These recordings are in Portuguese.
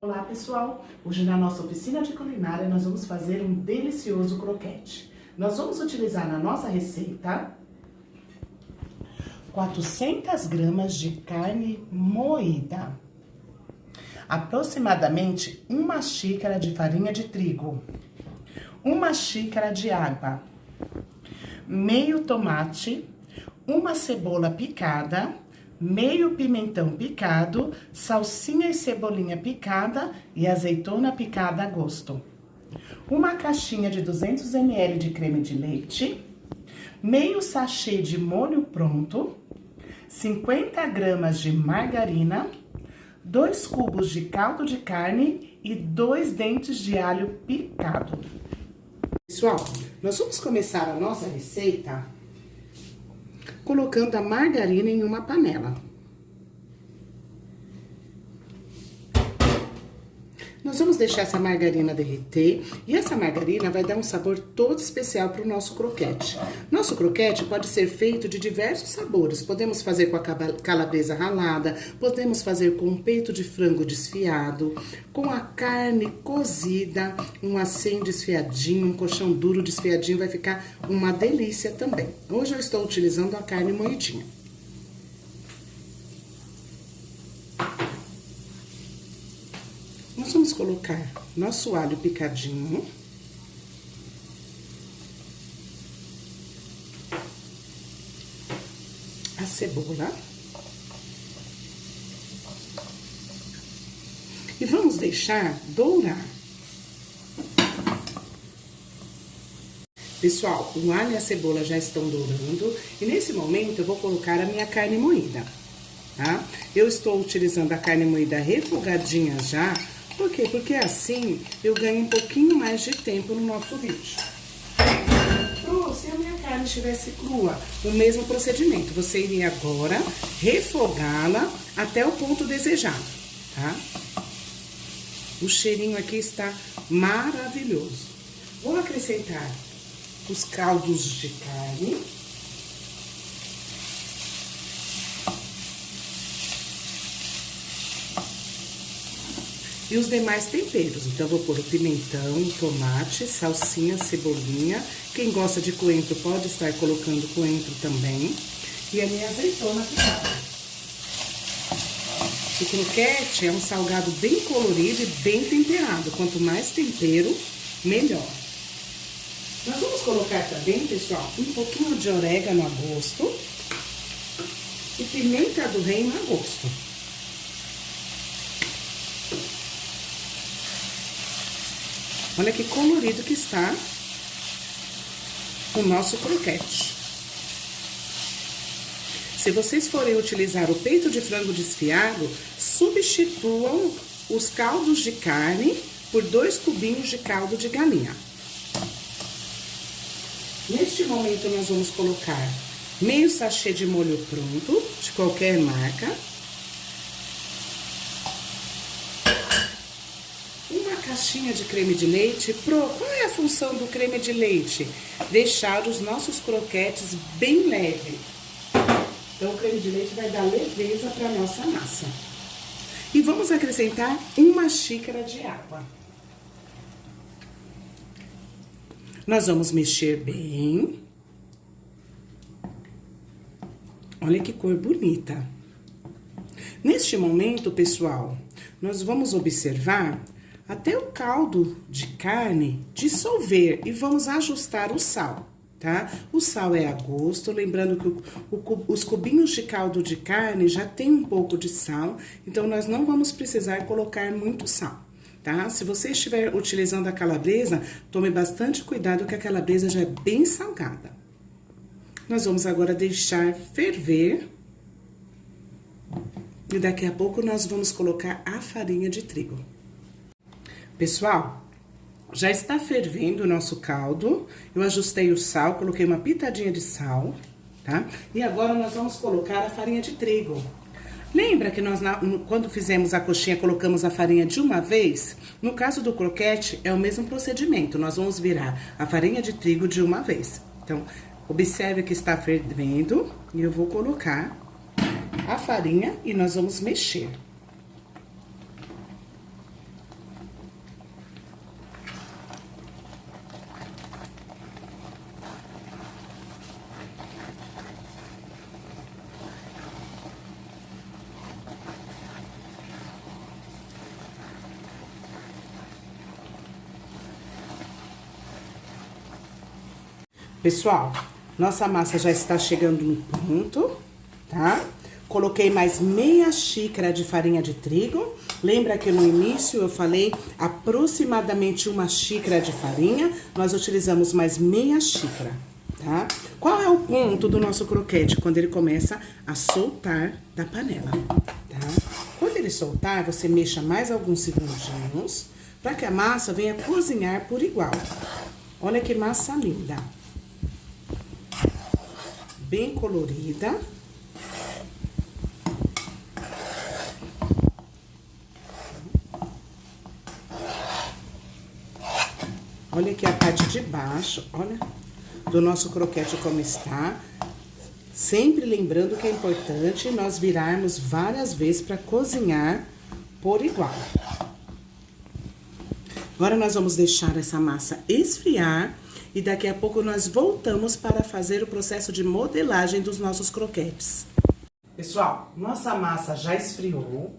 Olá pessoal, hoje na nossa oficina de culinária nós vamos fazer um delicioso croquete. Nós vamos utilizar na nossa receita 400 gramas de carne moída, aproximadamente uma xícara de farinha de trigo, uma xícara de água, meio tomate, uma cebola picada, meio pimentão picado, salsinha e cebolinha picada e azeitona picada a gosto. Uma caixinha de 200 ml de creme de leite, meio sachê de molho pronto, 50 gramas de margarina, 2 cubos de caldo de carne e 2 dentes de alho picado. Pessoal, nós vamos começar a nossa receita colocando a margarina em uma panela. Nós vamos deixar essa margarina derreter e essa margarina vai dar um sabor todo especial para o nosso croquete. Nosso croquete pode ser feito de diversos sabores. Podemos fazer com a calabresa ralada, podemos fazer com um peito de frango desfiado, com a carne cozida, um acém desfiadinho, um coxão duro desfiadinho, vai ficar uma delícia também. Hoje eu estou utilizando a carne moidinha. Nós vamos colocar nosso alho picadinho. A cebola. E vamos deixar dourar. Pessoal, o alho e a cebola já estão dourando. E nesse momento eu vou colocar a minha carne moída, tá? Eu estou utilizando a carne moída refogadinha já. Por quê? Porque assim eu ganho um pouquinho mais de tempo no nosso vídeo. Se a minha carne estivesse crua, o mesmo procedimento. Você iria agora refogá-la até o ponto desejado, tá? O cheirinho aqui está maravilhoso. Vou acrescentar os caldos de carne. E os demais temperos. Então, eu vou pôr o pimentão, tomate, salsinha, cebolinha. Quem gosta de coentro pode estar colocando coentro também. E a minha azeitona picada. O croquete é um salgado bem colorido e bem temperado. Quanto mais tempero, melhor. Nós vamos colocar também, pessoal, um pouquinho de orégano a gosto. E pimenta do reino a gosto. Olha que colorido que está o nosso croquete. Se vocês forem utilizar o peito de frango desfiado, substituam os caldos de carne por 2 cubinhos de caldo de galinha. Neste momento, nós vamos colocar meio sachê de molho pronto, de qualquer marca. Caixinha de creme de leite. Qual é a função do creme de leite? Deixar os nossos croquetes bem leves. Então, o creme de leite vai dar leveza para a nossa massa. E vamos acrescentar uma xícara de água. Nós vamos mexer bem. Olha que cor bonita. Neste momento, pessoal, nós vamos observar até o caldo de carne dissolver e vamos ajustar o sal, tá? O sal é a gosto, lembrando que os cubinhos de caldo de carne já tem um pouco de sal, então nós não vamos precisar colocar muito sal, tá? Se você estiver utilizando a calabresa, tome bastante cuidado que a calabresa já é bem salgada. Nós vamos agora deixar ferver e daqui a pouco nós vamos colocar a farinha de trigo. Pessoal, já está fervendo o nosso caldo. Eu ajustei o sal, coloquei uma pitadinha de sal, tá? E agora nós vamos colocar a farinha de trigo. Lembra que nós, quando fizemos a coxinha, colocamos a farinha de uma vez? No caso do croquete, é o mesmo procedimento. Nós vamos virar a farinha de trigo de uma vez. Então, observe que está fervendo e eu vou colocar a farinha e nós vamos mexer. Pessoal, nossa massa já está chegando no ponto, tá? Coloquei mais meia xícara de farinha de trigo. Lembra que no início eu falei aproximadamente uma xícara de farinha? Nós utilizamos mais meia xícara, tá? Qual é o ponto do nosso croquete? Quando ele começa a soltar da panela, tá? Quando ele soltar, você mexa mais alguns segundinhos para que a massa venha cozinhar por igual. Olha que massa linda. Bem colorida. Olha aqui a parte de baixo, olha, do nosso croquete como está. Sempre lembrando que é importante nós virarmos várias vezes para cozinhar por igual. Agora, nós vamos deixar essa massa esfriar e daqui a pouco nós voltamos para fazer o processo de modelagem dos nossos croquetes. Pessoal, nossa massa já esfriou.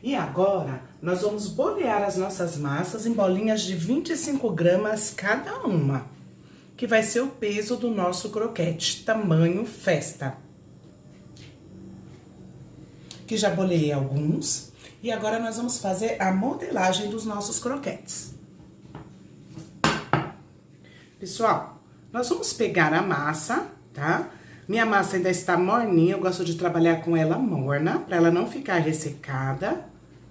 E agora, nós vamos bolear as nossas massas em bolinhas de 25 gramas cada uma, que vai ser o peso do nosso croquete, tamanho festa. Que já boleei alguns, e agora nós vamos fazer a modelagem dos nossos croquetes. Pessoal, nós vamos pegar a massa, tá? Minha massa ainda está morninha, eu gosto de trabalhar com ela morna, para ela não ficar ressecada,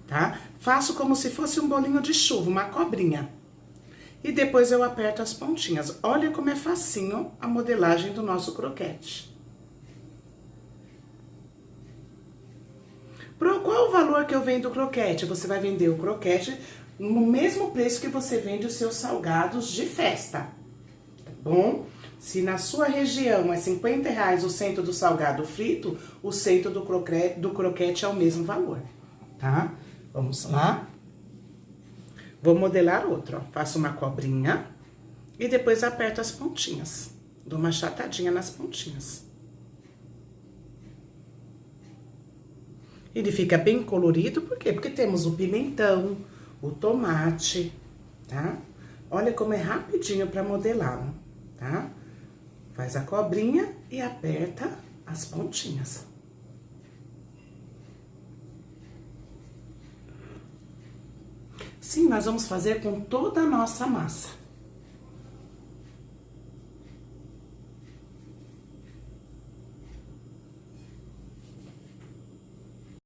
tá? Faço como se fosse um bolinho de chuva, uma cobrinha. E depois eu aperto as pontinhas. Olha como é facinho a modelagem do nosso croquete. Qual o valor que eu vendo o croquete? Você vai vender o croquete no mesmo preço que você vende os seus salgados de festa, tá bom? Se na sua região é R$50 o cento do salgado frito, o cento do croquete é o mesmo valor, tá? Vamos lá. Vou modelar outro, ó. Faço uma cobrinha e depois aperto as pontinhas. Dou uma achatadinha nas pontinhas. Ele fica bem colorido, por quê? Porque temos o pimentão, o tomate, tá? Olha como é rapidinho para modelar, tá? Faz a cobrinha e aperta as pontinhas. Sim, nós vamos fazer com toda a nossa massa.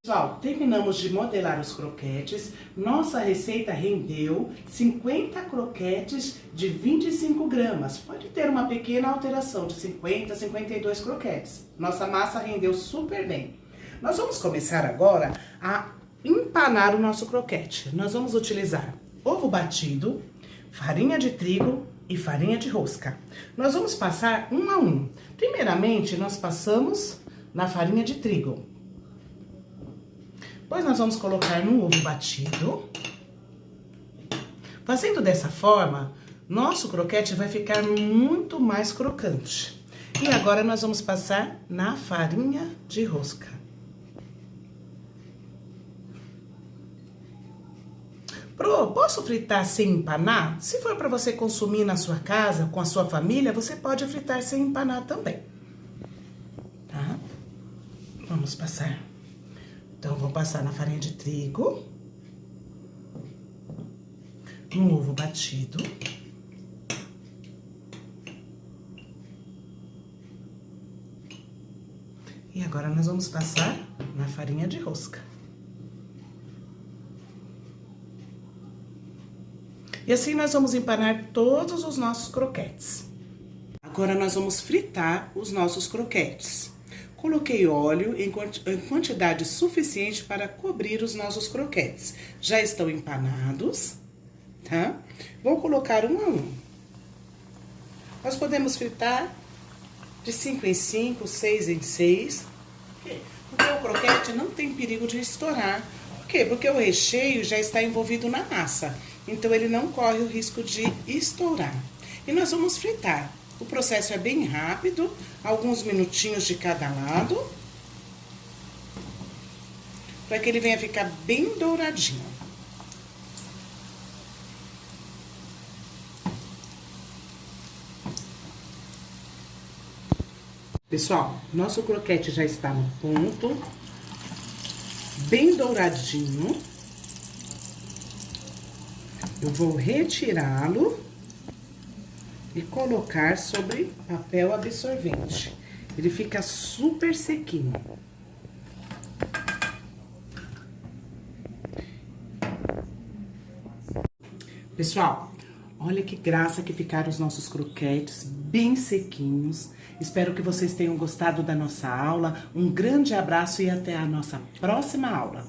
Pessoal, terminamos de modelar os croquetes. Nossa receita rendeu 50 croquetes de 25 gramas. Pode ter uma pequena alteração de 50 a 52 croquetes. Nossa massa rendeu super bem. Nós vamos começar agora a empanar o nosso croquete. Nós vamos utilizar ovo batido, farinha de trigo e farinha de rosca. Nós vamos passar um a um. Primeiramente, nós passamos na farinha de trigo. Depois nós vamos colocar no ovo batido. Fazendo dessa forma, nosso croquete vai ficar muito mais crocante. E agora nós vamos passar na farinha de rosca. Posso fritar sem empanar? Se for para você consumir na sua casa, com a sua família, você pode fritar sem empanar também. Tá? Vamos passar. Então, vou passar na farinha de trigo, no ovo batido. E agora, nós vamos passar na farinha de rosca. E assim, nós vamos empanar todos os nossos croquetes. Agora, nós vamos fritar os nossos croquetes. Coloquei óleo em quantidade suficiente para cobrir os nossos croquetes. Já estão empanados, tá? Vou colocar um a um. Nós podemos fritar de 5 em 5, 6 em 6. Porque o croquete não tem perigo de estourar. Por quê? Porque o recheio já está envolvido na massa. Então, ele não corre o risco de estourar. E nós vamos fritar. O processo é bem rápido, alguns minutinhos de cada lado, para que ele venha ficar bem douradinho. Pessoal, nosso croquete já está no ponto, bem douradinho. Eu vou retirá-lo e colocar sobre papel absorvente. Ele fica super sequinho. Pessoal, olha que graça que ficaram os nossos croquetes, bem sequinhos. Espero que vocês tenham gostado da nossa aula. Um grande abraço e até a nossa próxima aula.